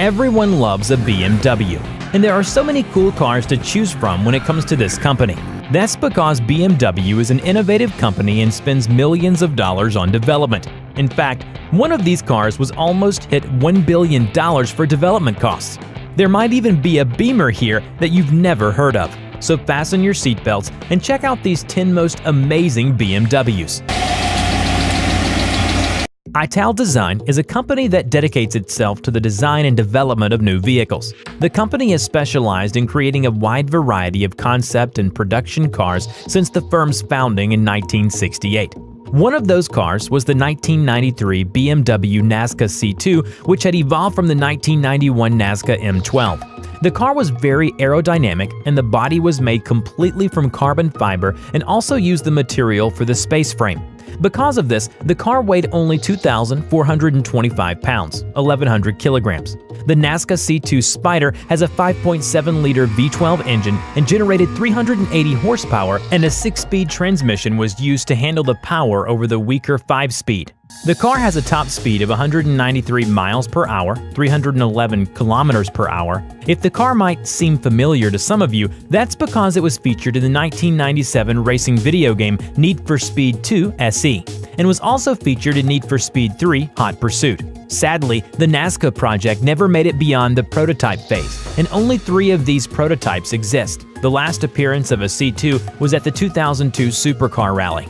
Everyone loves a BMW, and there are so many cool cars to choose from when it comes to this company. That's because BMW is an innovative company and spends millions of dollars on development. In fact, one of these cars was almost hit $1 billion for development costs. There might even be a Beamer here that you've never heard of. So fasten your seatbelts and check out these 10 most amazing BMWs. Ital Design is a company that dedicates itself to the design and development of new vehicles. The company has specialized in creating a wide variety of concept and production cars since the firm's founding in 1968. One of those cars was the 1993 BMW Nazca C2, which had evolved from the 1991 Nazca M12. The car was very aerodynamic, and the body was made completely from carbon fiber and also used the material for the space frame. Because of this, the car weighed only 2,425 pounds, 1,100 kilograms. The Nazca C2 Spider has a 5.7-liter V12 engine and generated 380 horsepower, and a 6-speed transmission was used to handle the power over the weaker 5-speed. The car has a top speed of 193 miles per hour, 311 kilometers per hour. If the car might seem familiar to some of you, that's because it was featured in the 1997 racing video game Need for Speed 2 SE, and was also featured in Need for Speed 3 Hot Pursuit. Sadly, the Nazca project never made it beyond the prototype phase, and only 3 of these prototypes exist. The last appearance of a C2 was at the 2002 Supercar Rally.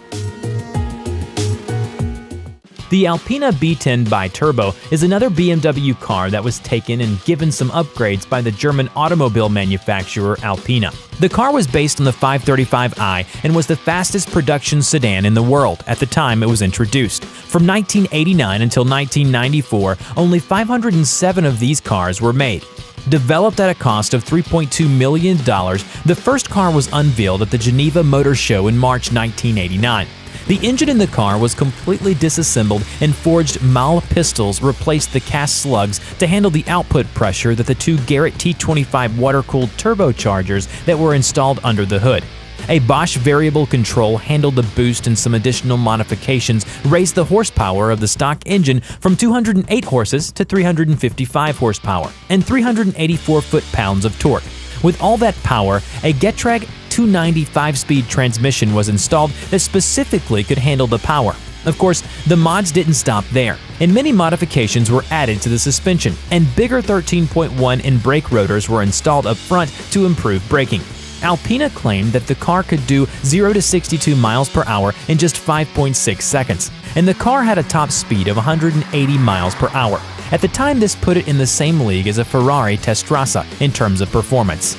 The Alpina B10 Bi-Turbo is another BMW car that was taken and given some upgrades by the German automobile manufacturer Alpina. The car was based on the 535i and was the fastest production sedan in the world at the time it was introduced. From 1989 until 1994, only 507 of these cars were made. Developed at a cost of $3.2 million, the first car was unveiled at the Geneva Motor Show in March 1989. The engine in the car was completely disassembled, and forged Mahle pistols replaced the cast slugs to handle the output pressure that the 2 Garrett T25 water-cooled turbochargers that were installed under the hood. A Bosch variable control handled the boost, and some additional modifications raised the horsepower of the stock engine from 208 horses to 355 horsepower and 384 foot-pounds of torque. With all that power, a Getrag 290 5-speed transmission was installed that specifically could handle the power. Of course, the mods didn't stop there, and many modifications were added to the suspension, and bigger 13.1-in brake rotors were installed up front to improve braking. Alpina claimed that the car could do 0 to 62 miles per hour in just 5.6 seconds, and the car had a top speed of 180 miles per hour. At the time, this put it in the same league as a Ferrari Testarossa in terms of performance.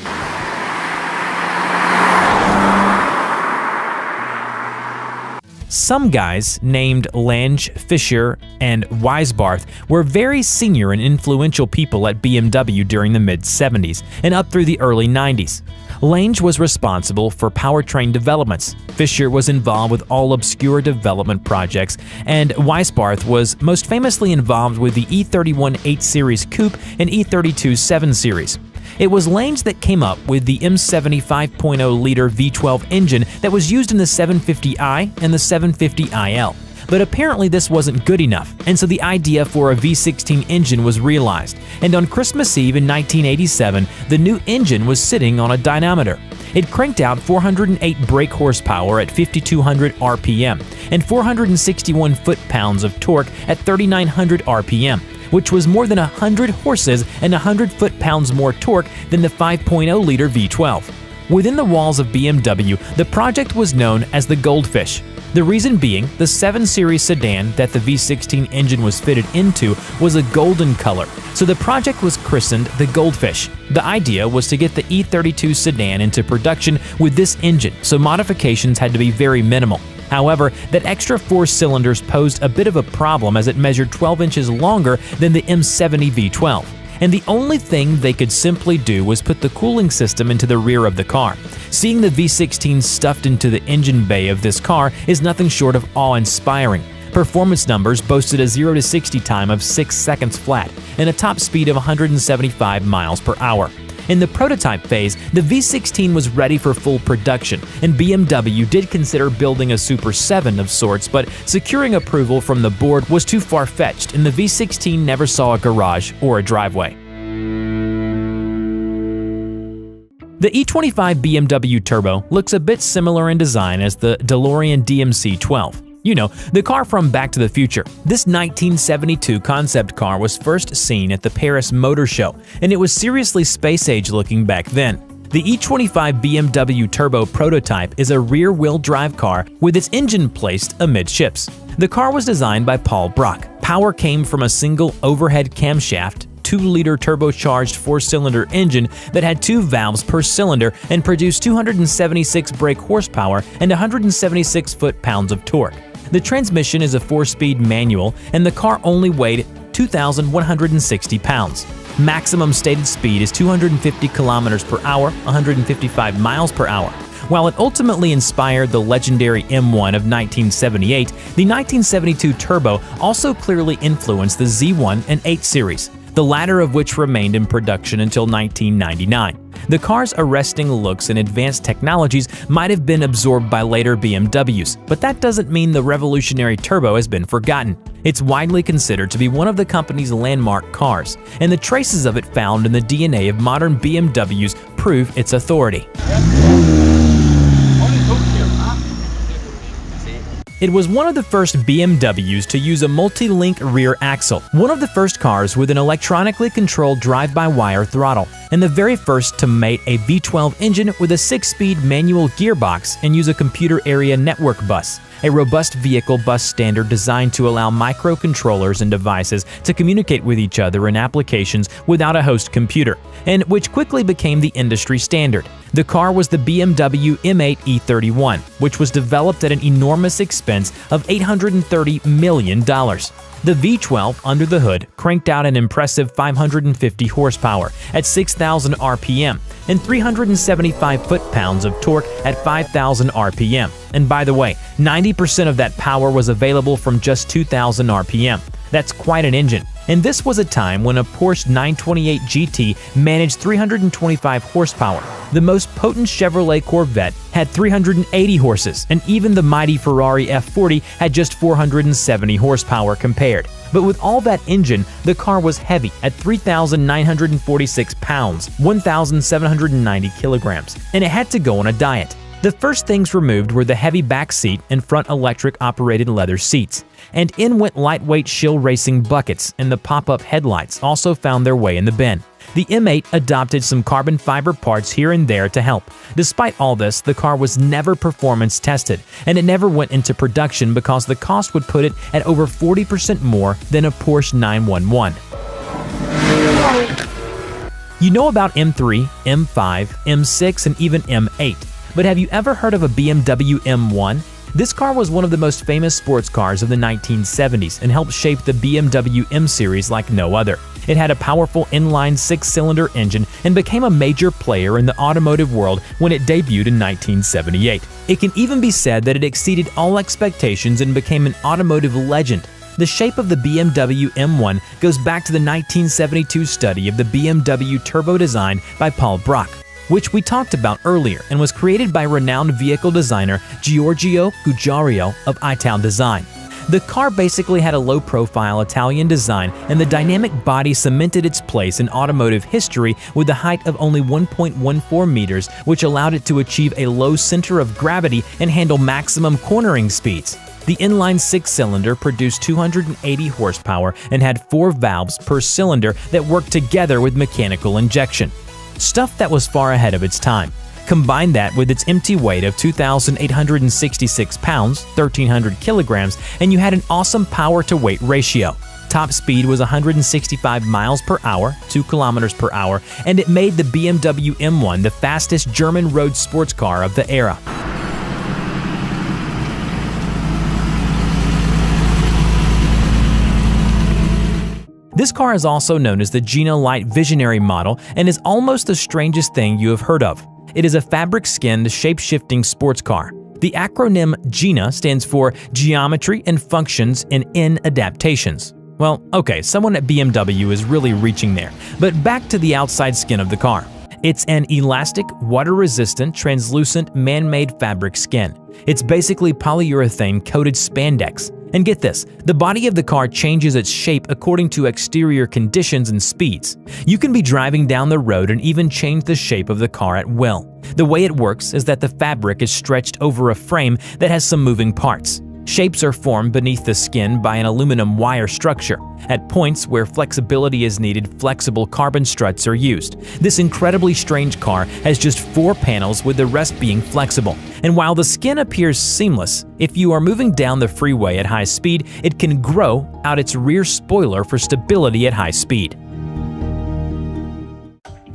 Some guys named Lange, Fischer, and Weisbarth were very senior and influential people at BMW during the mid-70s and up through the early 90s. Lange was responsible for powertrain developments, Fischer was involved with all obscure development projects, and Weisbarth was most famously involved with the E31 8 Series Coupe and E32 7 Series. It was Lange that came up with the M70 5.0-liter V12 engine that was used in the 750i and the 750iL. But apparently this wasn't good enough, and so the idea for a V16 engine was realized, and on Christmas Eve in 1987, the new engine was sitting on a dynamometer. It cranked out 408 brake horsepower at 5,200 RPM and 461 foot-pounds of torque at 3,900 RPM, which was more than 100 horses and 100 foot-pounds more torque than the 5.0-liter V12. Within the walls of BMW, the project was known as the Goldfish. The reason being, the 7 Series sedan that the V16 engine was fitted into was a golden color, so the project was christened the Goldfish. The idea was to get the E32 sedan into production with this engine, so modifications had to be very minimal. However, that extra 4 cylinders posed a bit of a problem as it measured 12 inches longer than the M70 V12. And the only thing they could simply do was put the cooling system into the rear of the car. Seeing the V16 stuffed into the engine bay of this car is nothing short of awe-inspiring. Performance numbers boasted a 0 to 60 time of 6 seconds flat and a top speed of 175 miles per hour. In the prototype phase, the V16 was ready for full production, and BMW did consider building a Super 7 of sorts, but securing approval from the board was too far-fetched, and the V16 never saw a garage or a driveway. The E25 BMW Turbo looks a bit similar in design as the DeLorean DMC-12. You know, the car from Back to the Future. This 1972 concept car was first seen at the Paris Motor Show, and it was seriously space-age looking back then. The E25 BMW Turbo prototype is a rear-wheel drive car with its engine placed amidships. The car was designed by Paul Brock. Power came from a single overhead camshaft, 2-liter turbocharged 4-cylinder engine that had 2 valves per cylinder and produced 276 brake horsepower and 176 foot-pounds of torque. The transmission is a 4-speed manual, and the car only weighed 2,160 pounds. Maximum stated speed is 250 kilometers per hour, 155 miles per hour. While it ultimately inspired the legendary M1 of 1978, the 1972 Turbo also clearly influenced the Z1 and 8 series, the latter of which remained in production until 1999. The car's arresting looks and advanced technologies might have been absorbed by later BMWs, but that doesn't mean the revolutionary Turbo has been forgotten. It's widely considered to be one of the company's landmark cars, and the traces of it found in the DNA of modern BMWs prove its authority. It was one of the first BMWs to use a multi-link rear axle, one of the first cars with an electronically controlled drive-by-wire throttle, and the very first to mate a V12 engine with a 6-speed manual gearbox and use a computer area network bus, a robust vehicle bus standard designed to allow microcontrollers and devices to communicate with each other in applications without a host computer, and which quickly became the industry standard. The car was the BMW M8 E31, which was developed at an enormous expense of $830 million. The V12 under the hood cranked out an impressive 550 horsepower at 6,000 RPM and 375 foot-pounds of torque at 5,000 RPM. And by the way, 90% of that power was available from just 2,000 RPM. That's quite an engine. And this was a time when a Porsche 928 GT managed 325 horsepower. The most potent Chevrolet Corvette had 380 horses, and even the mighty Ferrari F40 had just 470 horsepower compared. But with all that engine, the car was heavy at 3,946 pounds, 1,790 kilograms, and it had to go on a diet. The first things removed were the heavy back seat and front electric-operated leather seats, and in went lightweight shill racing buckets, and the pop-up headlights also found their way in the bin. The M8 adopted some carbon fiber parts here and there to help. Despite all this, the car was never performance tested, and it never went into production because the cost would put it at over 40% more than a Porsche 911. You know about M3, M5, M6, and even M8. But have you ever heard of a BMW M1? This car was one of the most famous sports cars of the 1970s and helped shape the BMW M series like no other. It had a powerful inline 6-cylinder engine and became a major player in the automotive world when it debuted in 1978. It can even be said that it exceeded all expectations and became an automotive legend. The shape of the BMW M1 goes back to the 1972 study of the BMW Turbo design by Paul Brock, which we talked about earlier and was created by renowned vehicle designer Giorgio Giugiaro of iTown Design. The car basically had a low-profile Italian design, and the dynamic body cemented its place in automotive history with a height of only 1.14 meters, which allowed it to achieve a low center of gravity and handle maximum cornering speeds. The inline 6-cylinder produced 280 horsepower and had 4 valves per cylinder that worked together with mechanical injection. Stuff that was far ahead of its time. Combine that with its empty weight of 2,866 pounds, 1,300 kilograms, and you had an awesome power-to-weight ratio. Top speed was 165 miles per hour, 2 kilometers per hour, and it made the BMW M1 the fastest German road sports car of the era. This car is also known as the Gina Light Visionary model and is almost the strangest thing you have heard of. It is a fabric-skinned, shape-shifting sports car. The acronym GINA stands for Geometry and Functions in Adaptations. Well, okay, someone at BMW is really reaching there, but back to the outside skin of the car. It's an elastic, water-resistant, translucent, man-made fabric skin. It's basically polyurethane-coated spandex, And get this, the body of the car changes its shape according to exterior conditions and speeds. You can be driving down the road and even change the shape of the car at will. The way it works is that the fabric is stretched over a frame that has some moving parts. Shapes are formed beneath the skin by an aluminum wire structure. At points where flexibility is needed, flexible carbon struts are used. This incredibly strange car has just 4 panels, with the rest being flexible. And while the skin appears seamless, if you are moving down the freeway at high speed, it can grow out its rear spoiler for stability at high speed.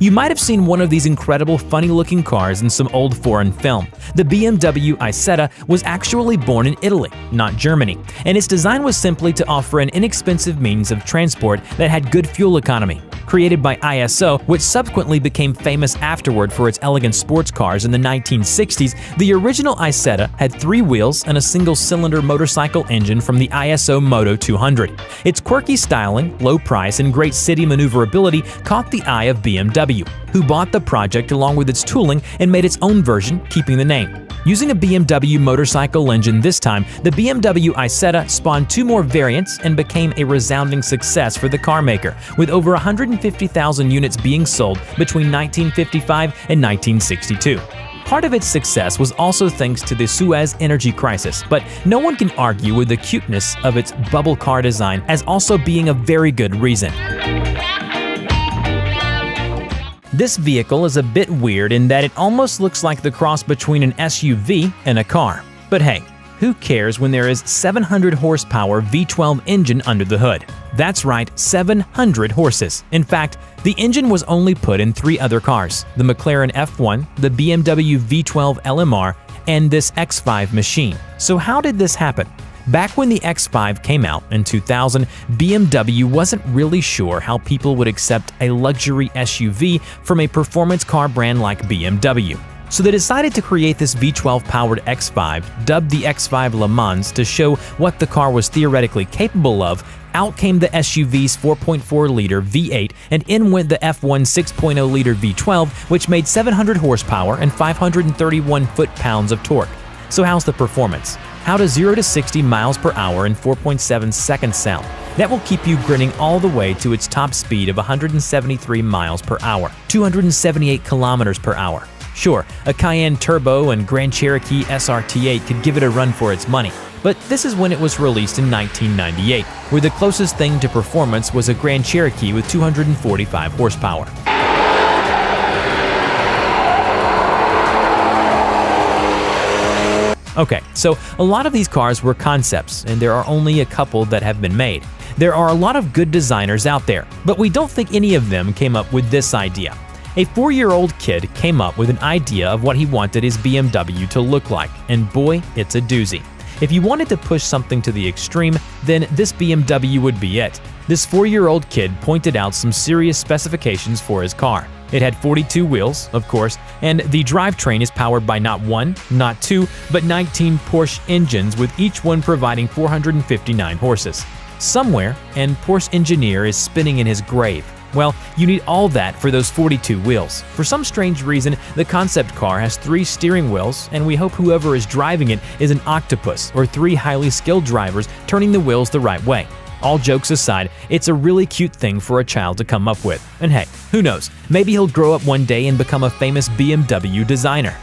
You might have seen one of these incredible funny-looking cars in some old foreign film. The BMW Isetta was actually born in Italy, not Germany, and its design was simply to offer an inexpensive means of transport that had good fuel economy. Created by ISO, which subsequently became famous afterward for its elegant sports cars in the 1960s, the original Isetta had 3 wheels and a single-cylinder motorcycle engine from the ISO Moto 200. Its quirky styling, low price, and great city maneuverability caught the eye of BMW, who bought the project along with its tooling and made its own version, keeping the name. Using a BMW motorcycle engine this time, the BMW Isetta spawned 2 more variants and became a resounding success for the car maker, with over 150,000 units being sold between 1955 and 1962. Part of its success was also thanks to the Suez energy crisis, but no one can argue with the cuteness of its bubble car design as also being a very good reason. This vehicle is a bit weird in that it almost looks like the cross between an SUV and a car. But hey, who cares when there is 700 horsepower V12 engine under the hood? That's right, 700 horses. In fact, the engine was only put in 3 other cars: the McLaren F1, the BMW V12 LMR, and this X5 machine. So how did this happen? Back when the X5 came out in 2000, BMW wasn't really sure how people would accept a luxury SUV from a performance car brand like BMW. So they decided to create this V12-powered X5, dubbed the X5 Le Mans, to show what the car was theoretically capable of. Out came the SUV's 4.4-liter V8, and in went the F1 6.0-liter V12, which made 700 horsepower and 531 foot-pounds of torque. So how's the performance? How does 0 to 60 miles per hour in 4.7 seconds sound? That will keep you grinning all the way to its top speed of 173 miles per hour, 278 kilometers per hour. Sure, a Cayenne Turbo and Grand Cherokee SRT8 could give it a run for its money, but this is when it was released in 1998, where the closest thing to performance was a Grand Cherokee with 245 horsepower. Okay, so a lot of these cars were concepts, and there are only a couple that have been made. There are a lot of good designers out there, but we don't think any of them came up with this idea. A 4-year-old kid came up with an idea of what he wanted his BMW to look like, and boy, it's a doozy. If you wanted to push something to the extreme, then this BMW would be it. This 4-year-old kid pointed out some serious specifications for his car. It had 42 wheels, of course, and the drivetrain is powered by not 1, not 2, but 19 Porsche engines, with each one providing 459 horses. Somewhere, and Porsche engineer is spinning in his grave. Well, you need all that for those 42 wheels. For some strange reason, the concept car has 3 steering wheels, and we hope whoever is driving it is an octopus, or 3 highly skilled drivers turning the wheels the right way. All jokes aside, it's a really cute thing for a child to come up with. And hey, who knows, maybe he'll grow up one day and become a famous BMW designer.